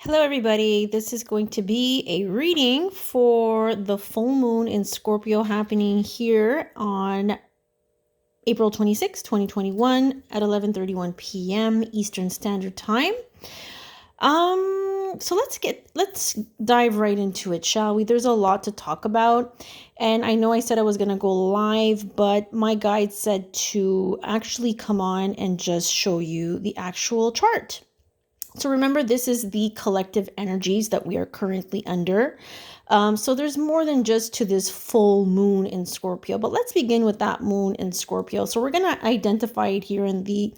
Hello, everybody. This is going to be a reading for the full moon in Scorpio happening here on April 26, 2021 at 11:31 p.m. Eastern Standard Time. So let's dive right into it, shall we? There's a lot to talk about. And I know I said I was going to go live, but my guide said to actually come on and just show you the actual chart. So remember, this is the collective energies that we are currently under. So there's more than just to this full moon in Scorpio, but let's begin with that moon in Scorpio. So we're going to identify it here in the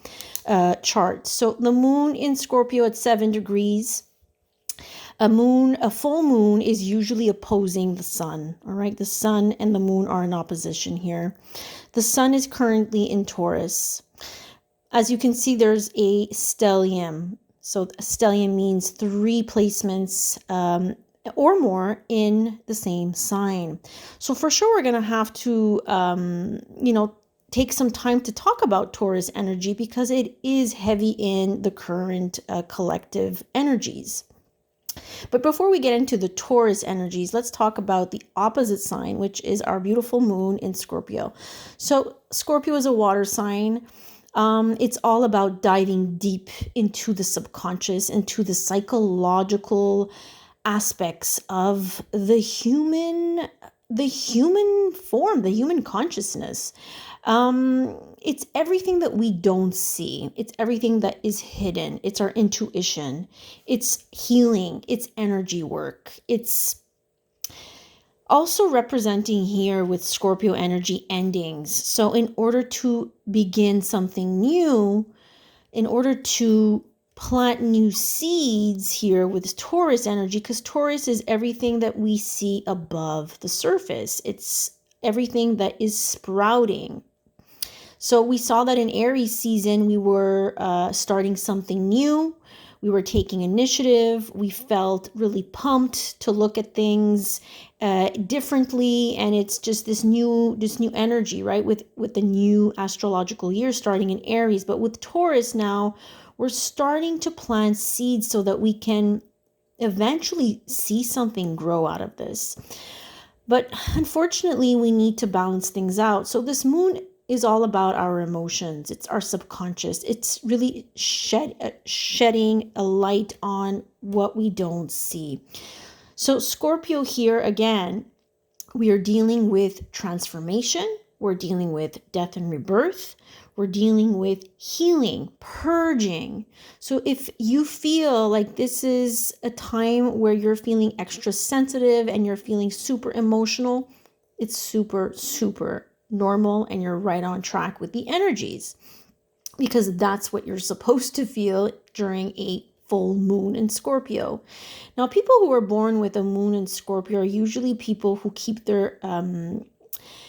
chart. So the moon in Scorpio at 7 degrees. A full moon is usually opposing the sun. All right. The sun and the moon are in opposition here. The sun is currently in Taurus. As you can see, there's a stellium. So stellium means 3 placements or more in the same sign. So for sure, we're going to have to, take some time to talk about Taurus energy because it is heavy in the current collective energies. But before we get into the Taurus energies, let's talk about the opposite sign, which is our beautiful moon in Scorpio. So Scorpio is a water sign. It's all about diving deep into the subconscious, into the psychological aspects of the human form, the human consciousness. It's everything that we don't see. It's everything that is hidden. It's our intuition. It's healing. It's energy work. It's also representing here with Scorpio energy endings. So in order to begin something new, in order to plant new seeds here with Taurus energy, because Taurus is everything that we see above the surface. It's everything that is sprouting. So we saw that in Aries season, we were starting something new. We were taking initiative. We felt really pumped to look at things differently, and it's just this new energy, right? With the new astrological year starting in Aries, but with Taurus now, we're starting to plant seeds so that we can eventually see something grow out of this. But unfortunately, we need to balance things out. So this moon is all about our emotions. It's our subconscious. It's really shedding a light on what we don't see. So Scorpio here, again, we are dealing with transformation. We're dealing with death and rebirth. We're dealing with healing, purging. So if you feel like this is a time where you're feeling extra sensitive and you're feeling super emotional, it's super, super normal, and you're right on track with the energies because that's what you're supposed to feel during a full moon in Scorpio. Now, people who are born with a moon in Scorpio are usually people who keep their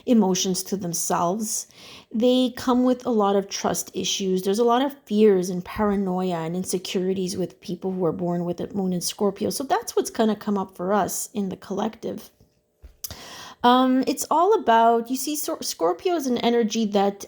emotions to themselves. They come with a lot of trust issues. There's a lot of fears and paranoia and insecurities with people who are born with a moon in Scorpio. So that's what's going to come up for us in the collective. It's all about, you see, Scorpio is an energy that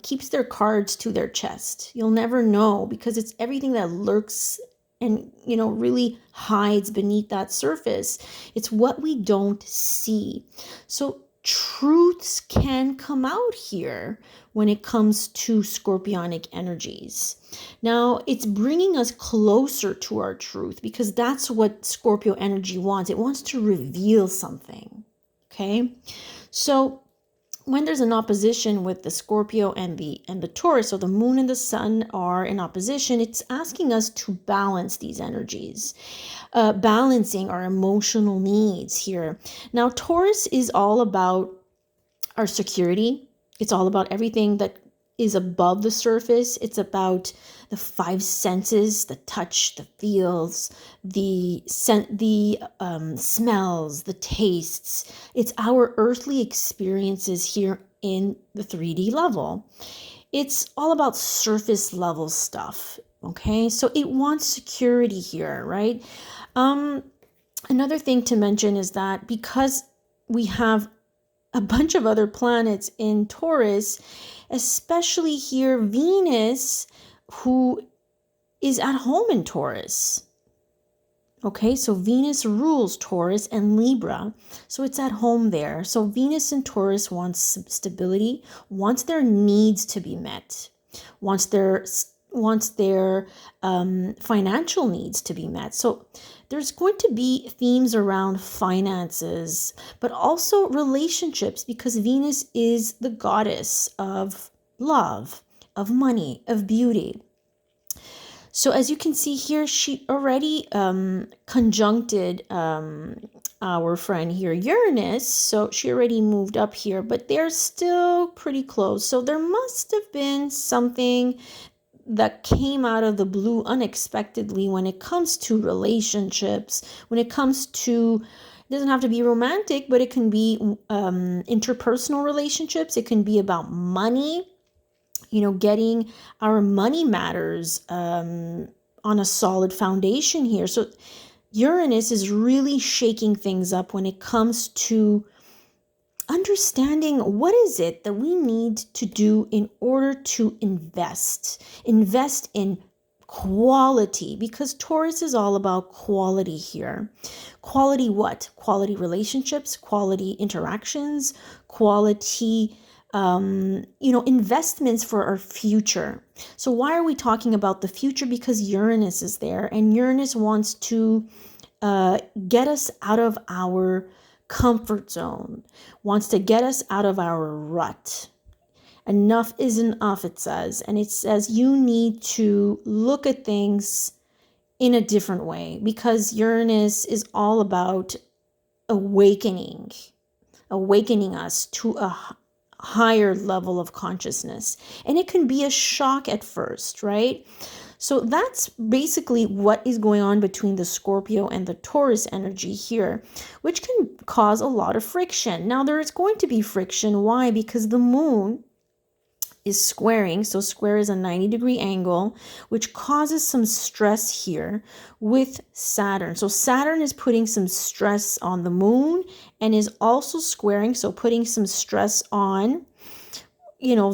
keeps their cards to their chest. You'll never know because it's everything that lurks and, really hides beneath that surface. It's what we don't see. So truths can come out here when it comes to Scorpionic energies. Now, it's bringing us closer to our truth because that's what Scorpio energy wants. It wants to reveal something. Okay, so when there's an opposition with the Scorpio and the Taurus, so the moon and the sun are in opposition, it's asking us to balance these energies, balancing our emotional needs here. Now, Taurus is all about our security. It's all about everything that is above the surface. It's about the 5 senses: the touch, the feels, the scent, the smells, the tastes. It's our earthly experiences here in the 3D level. It's all about surface level stuff. Okay, so it wants security here, right? Another thing to mention is that because we have a bunch of other planets in Taurus, especially here Venus, who is at home in Taurus. Okay, so Venus rules Taurus and Libra, so it's at home there. So Venus and Taurus wants stability, wants their needs to be met, wants their financial needs to be met. So there's going to be themes around finances, but also relationships, because Venus is the goddess of love, of money, of beauty. So as you can see here, she already conjuncted our friend here, Uranus. So she already moved up here, but they're still pretty close. So there must have been something that came out of the blue unexpectedly when it comes to relationships, when it comes to, it doesn't have to be romantic, but it can be interpersonal relationships. It can be about money, getting our money matters on a solid foundation here. So Uranus is really shaking things up when it comes to understanding what is it that we need to do in order to invest in quality, because Taurus is all about quality here. Quality what? Quality relationships, quality interactions, quality investments for our future. So why are we talking about the future? Because Uranus is there, and Uranus wants to get us out of our comfort zone, wants to get us out of our rut. Enough is enough, it says. And it says you need to look at things in a different way, because Uranus is all about awakening us to a higher level of consciousness. And it can be a shock at first, right? So that's basically what is going on between the Scorpio and the Taurus energy here, which can cause a lot of friction. Now, there is going to be friction. Why? Because the moon is squaring. So square is a 90-degree angle, which causes some stress here with Saturn. So Saturn is putting some stress on the moon and is also squaring, so putting some stress on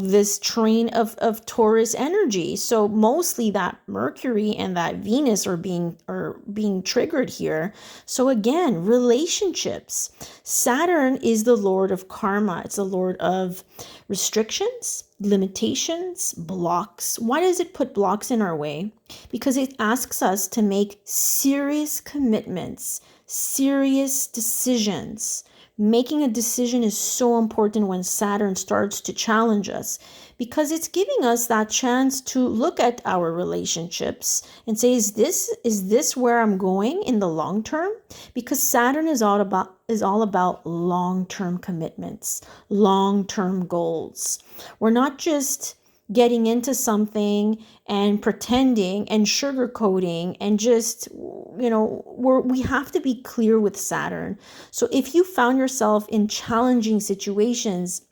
this train of Taurus energy. So mostly that Mercury and that Venus are being triggered here. So again, relationships. Saturn is the lord of karma. It's the lord of restrictions, limitations, blocks. Why does it put blocks in our way? Because it asks us to make serious commitments, serious decisions. Making a decision is so important when Saturn starts to challenge us, because it's giving us that chance to look at our relationships and say, is this where I'm going in the long term? Because Saturn is all about long-term commitments, long-term goals. We're not just getting into something and pretending and sugarcoating and just, we have to be clear with Saturn. So if you found yourself in challenging situations,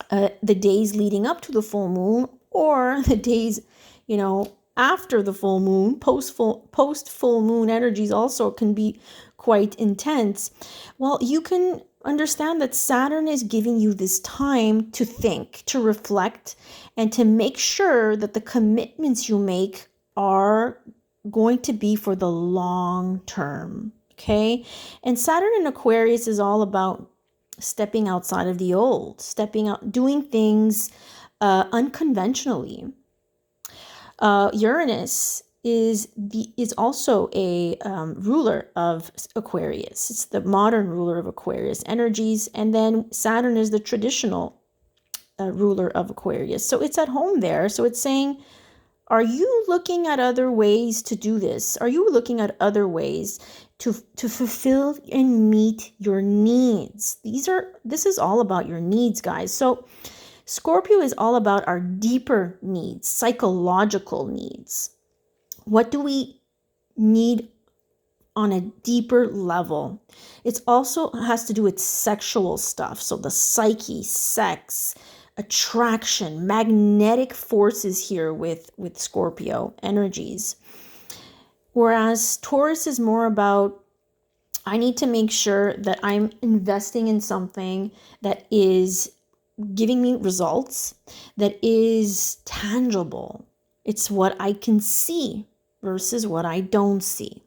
the days leading up to the full moon, or the days, after the full moon, post full moon energies also can be quite intense. Well, you can understand that Saturn is giving you this time to think, to reflect, and to make sure that the commitments you make are going to be for the long term. Okay. And Saturn in Aquarius is all about stepping outside of the old, stepping out, doing things unconventionally. Uranus is also a ruler of Aquarius. It's the modern ruler of Aquarius energies, and then Saturn is the traditional ruler of Aquarius. So it's at home there. So it's saying, are you looking at other ways to do this? Are you looking at other ways to fulfill and meet your needs? This is all about your needs, guys. So Scorpio is all about our deeper needs, psychological needs. What do we need on a deeper level? It also has to do with sexual stuff. So the psyche, sex, attraction, magnetic forces here with Scorpio energies. Whereas Taurus is more about, I need to make sure that I'm investing in something that is giving me results, that is tangible. It's what I can see versus what I don't see.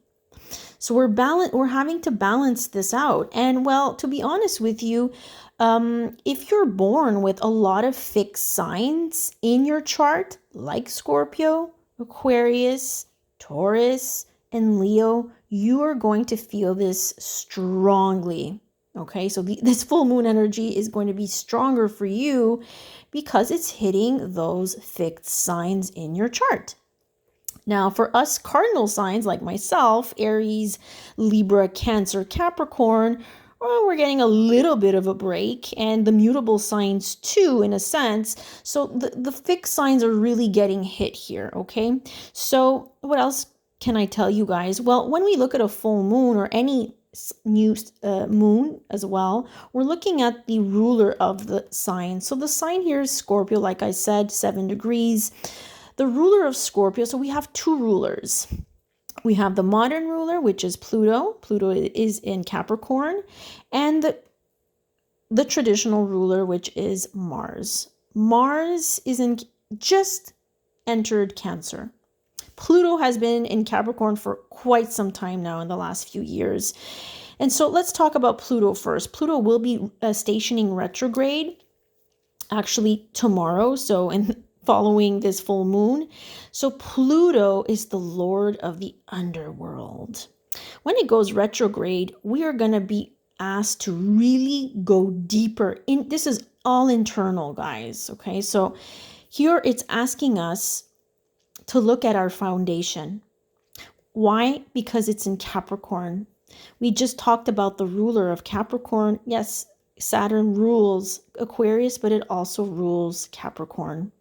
So we're having to balance this out. And well, to be honest with you, if you're born with a lot of fixed signs in your chart, like Scorpio, Aquarius, Taurus, and Leo, you are going to feel this strongly. Okay, so this full moon energy is going to be stronger for you because it's hitting those fixed signs in your chart. Now, for us cardinal signs like myself, Aries, Libra, Cancer, Capricorn, well, we're getting a little bit of a break, and the mutable signs too, in a sense. So the fixed signs are really getting hit here, okay? So what else can I tell you guys? Well, when we look at a full moon or any new moon as well, we're looking at the ruler of the sign. So the sign here is Scorpio, like I said, 7 degrees. The ruler of Scorpio, so we have two rulers. We have the modern ruler, which is Pluto. Pluto is in Capricorn. And the traditional ruler, which is Mars. Mars is just entered Cancer. Pluto has been in Capricorn for quite some time now in the last few years. And so let's talk about Pluto first. Pluto will be stationing retrograde actually tomorrow. So following this full moon. So Pluto is the lord of the underworld. When it goes retrograde, we are going to be asked to really go deeper in. This is all internal, guys. Okay, so here it's asking us to look at our foundation. Why? Because it's in Capricorn. We just talked about the ruler of Capricorn. Yes, Saturn rules Aquarius, but it also rules Capricorn.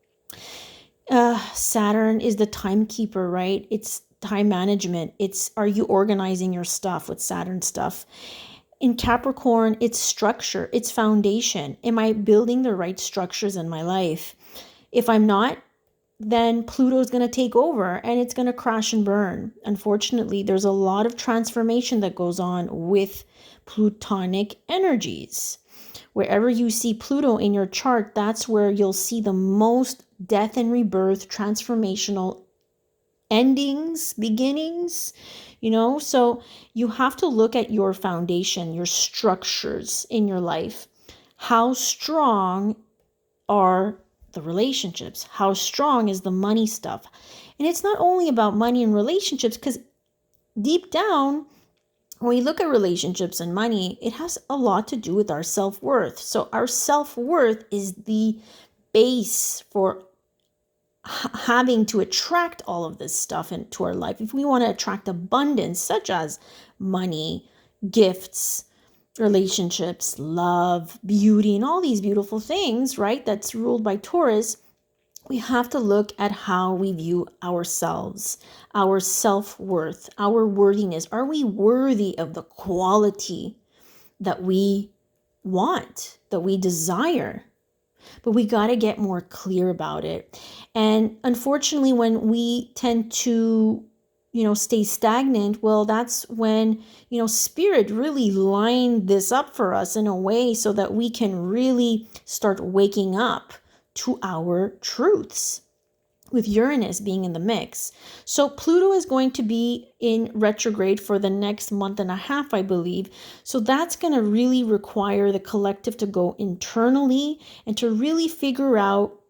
Saturn is the timekeeper, right? It's time management. Are you organizing your stuff with Saturn stuff? In Capricorn, it's structure, it's foundation. Am I building the right structures in my life? If I'm not, then Pluto is going to take over and it's going to crash and burn. Unfortunately, there's a lot of transformation that goes on with Plutonic energies. Wherever you see Pluto in your chart, that's where you'll see the most death and rebirth, transformational endings, beginnings, so you have to look at your foundation, your structures in your life. How strong are the relationships? How strong is the money stuff? And it's not only about money and relationships, because deep down, when we look at relationships and money, it has a lot to do with our self-worth. So our self-worth is the base for having to attract all of this stuff into our life. If we want to attract abundance, such as money, gifts, relationships, love, beauty, and all these beautiful things, right? That's ruled by Taurus. We have to look at how we view ourselves, our self-worth, our worthiness. Are we worthy of the quality that we want, that we desire? But we got to get more clear about it. And unfortunately, when we tend to, stay stagnant, well, that's when, Spirit really lined this up for us in a way so that we can really start waking up to our truths, with Uranus being in the mix. So Pluto is going to be in retrograde for the next month and a half, I believe. So that's going to really require the collective to go internally and to really figure out,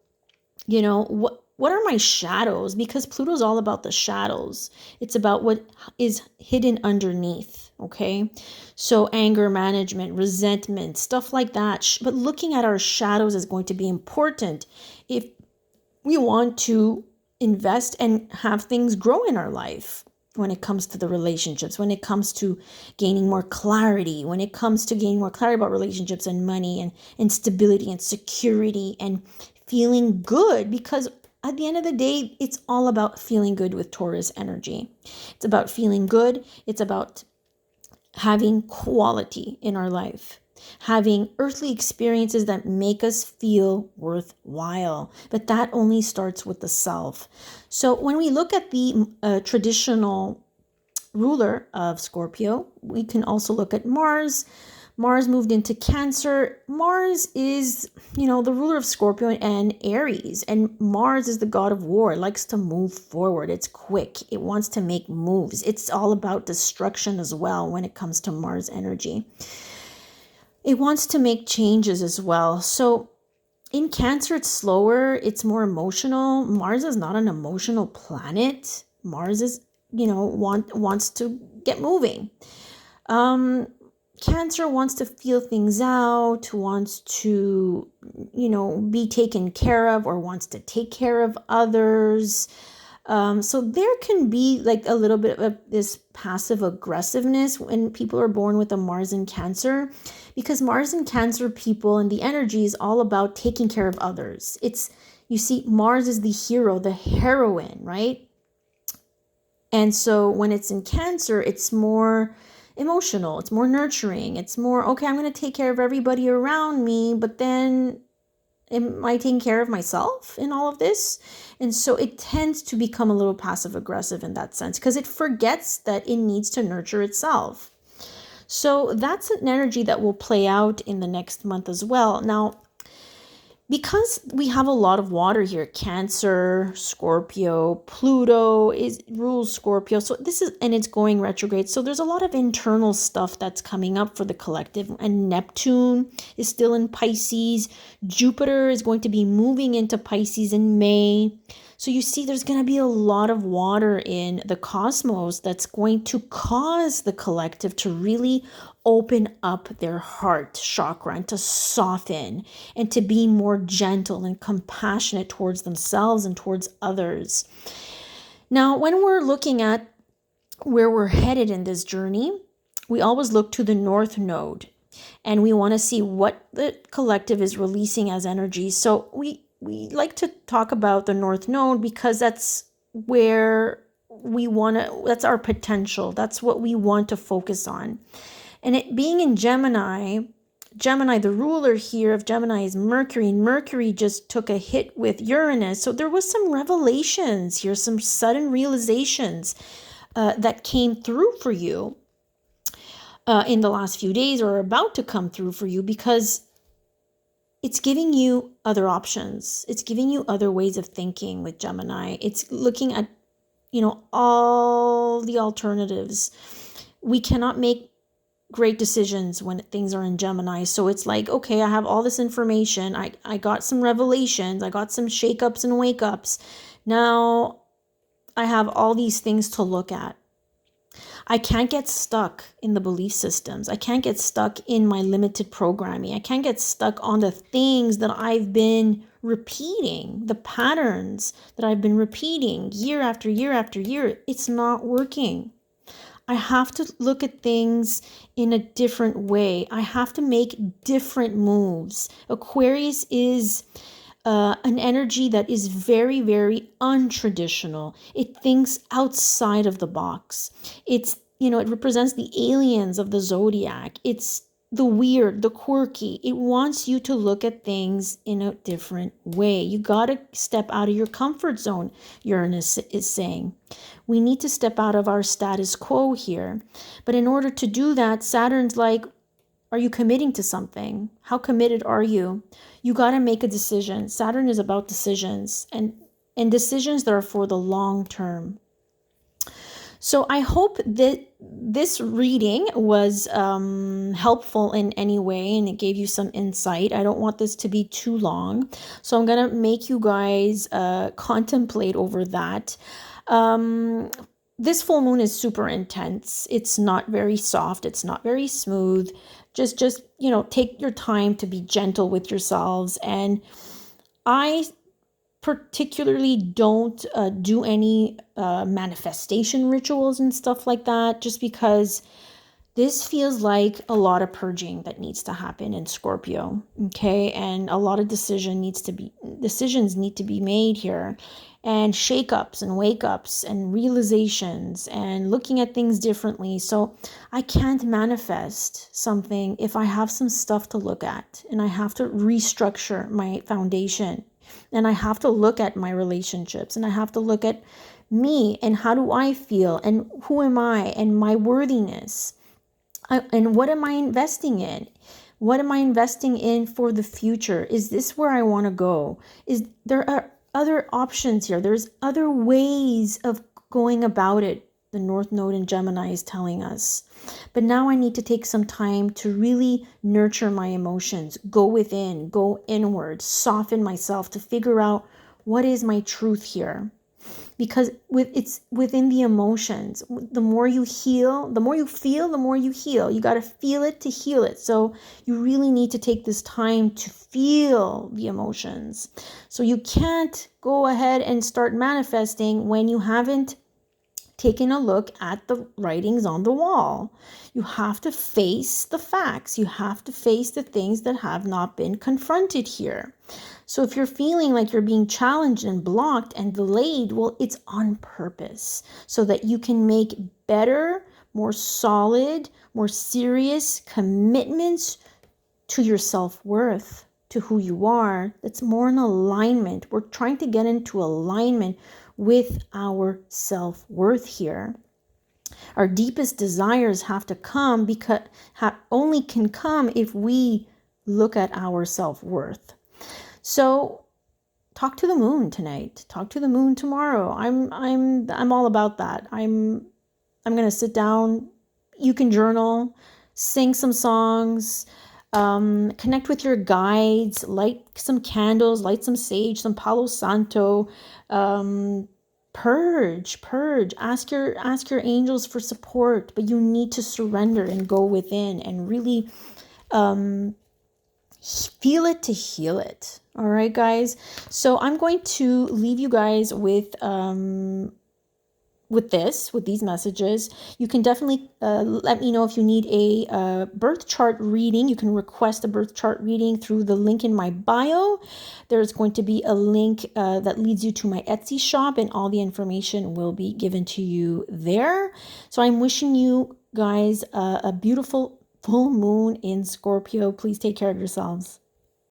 what are my shadows? Because Pluto's all about the shadows. It's about what is hidden underneath, okay? So anger management, resentment, stuff like that. But looking at our shadows is going to be important if we want to invest and have things grow in our life when it comes to the relationships, when it comes to gaining more clarity, when it comes to gaining more clarity about relationships and money and stability and security and feeling good. Because at the end of the day, it's all about feeling good with Taurus energy. It's about feeling good. It's about having quality in our life, having earthly experiences that make us feel worthwhile. But that only starts with the self. So when we look at the traditional ruler of Scorpio, we can also look at Mars. Mars moved into Cancer. Mars is, the ruler of Scorpio and Aries. And Mars is the god of war. It likes to move forward. It's quick. It wants to make moves. It's all about destruction as well when it comes to Mars energy. It wants to make changes as well. So in Cancer, it's slower. It's more emotional. Mars is not an emotional planet. Mars is, wants to get moving. Cancer wants to feel things out, wants to, be taken care of, or wants to take care of others. So there can be like a little bit of this passive aggressiveness when people are born with a Mars in Cancer, because Mars in Cancer people and the energy is all about taking care of others. You see, Mars is the hero, the heroine, right? And so when it's in Cancer, it's more emotional, it's more nurturing, it's more, okay, I'm going to take care of everybody around me, but then am I taking care of myself in all of this? And so it tends to become a little passive aggressive in that sense, because it forgets that it needs to nurture itself. So that's an energy that will play out in the next month as well. Now, because we have a lot of water here, Cancer, Scorpio, Pluto rules Scorpio. So and it's going retrograde. So there's a lot of internal stuff that's coming up for the collective. And Neptune is still in Pisces. Jupiter is going to be moving into Pisces in May. So you see, there's going to be a lot of water in the cosmos that's going to cause the collective to really open up their heart chakra and to soften and to be more gentle and compassionate towards themselves and towards others. Now, when we're looking at where we're headed in this journey, we always look to the North Node and we want to see what the collective is releasing as energy. So we like to talk about the North Node because that's where that's our potential. That's what we want to focus on. And it being in Gemini, the ruler here of Gemini is Mercury, and Mercury just took a hit with Uranus. So there was some revelations here, some sudden realizations that came through for you in the last few days, or about to come through for you, because it's giving you other options. It's giving you other ways of thinking with Gemini. It's looking at, all the alternatives. We cannot make great decisions when things are in Gemini. So it's like, okay, I have all this information. I got some revelations. I got some shakeups and wake-ups. Now I have all these things to look at. I can't get stuck in the belief systems. I can't get stuck in my limited programming. I can't get stuck on the things that I've been repeating, the patterns that I've been repeating year after year after year. It's not working. I have to look at things in a different way. I have to make different moves. Aquarius is an energy that is very, very untraditional. It thinks outside of the box. It represents the aliens of the zodiac. It's the weird, the quirky. It wants you to look at things in a different way. You got to step out of your comfort zone, Uranus is saying. We need to step out of our status quo here. But in order to do that, Saturn's like, are you committing to something? How committed are you? You got to make a decision. Saturn is about decisions and decisions that are for the long term. So I hope that this reading was helpful in any way and it gave you some insight. I don't want this to be too long. So I'm going to make you guys contemplate over that. This full moon is super intense. It's not very soft. It's not very smooth. Just take your time to be gentle with yourselves. And I particularly don't do any manifestation rituals and stuff like that, just because this feels like a lot of purging that needs to happen in Scorpio, okay? And a lot of decisions need to be made here, and shakeups and wake-ups and realizations and looking at things differently. So I can't manifest something if I have some stuff to look at, and I have to restructure my foundation. And I have to look at my relationships, and I have to look at me and how do I feel and who am I and my worthiness. And what am I investing in? What am I investing in for the future? Is this where I want to go? There are other options here. There's other ways of going about it. The North Node in Gemini is telling us. But now I need to take some time to really nurture my emotions, go within, go inward, soften myself to figure out what is my truth here. Because it's within the emotions. The more you heal, the more you feel, the more you heal. You got to feel it to heal it. So you really need to take this time to feel the emotions. So you can't go ahead and start manifesting when you haven't taken a look at the writings on the wall. You have to face the facts. You have to face the things that have not been confronted here. So if you're feeling like you're being challenged and blocked and delayed, well, it's on purpose so that you can make better, more solid, more serious commitments to your self-worth, to who you are. That's more in alignment. We're trying to get into alignment with our self-worth here. Our deepest desires have to come because only can come if we look at our self-worth. So talk to the moon tonight. Talk to the moon tomorrow. I'm all about that. I'm going to sit down. You can journal, sing some songs, connect with your guides, light some candles, light some sage, some Palo Santo, purge, ask your angels for support, but you need to surrender and go within and really, feel it to heal it. All right, guys. So I'm going to leave you guys with these messages. You can definitely let me know if you need a birth chart reading. You can request a birth chart reading through the link in my bio. There's going to be a link that leads you to my Etsy shop, and all the information will be given to you there. So I'm wishing you guys a beautiful full moon in Scorpio. Please take care of yourselves.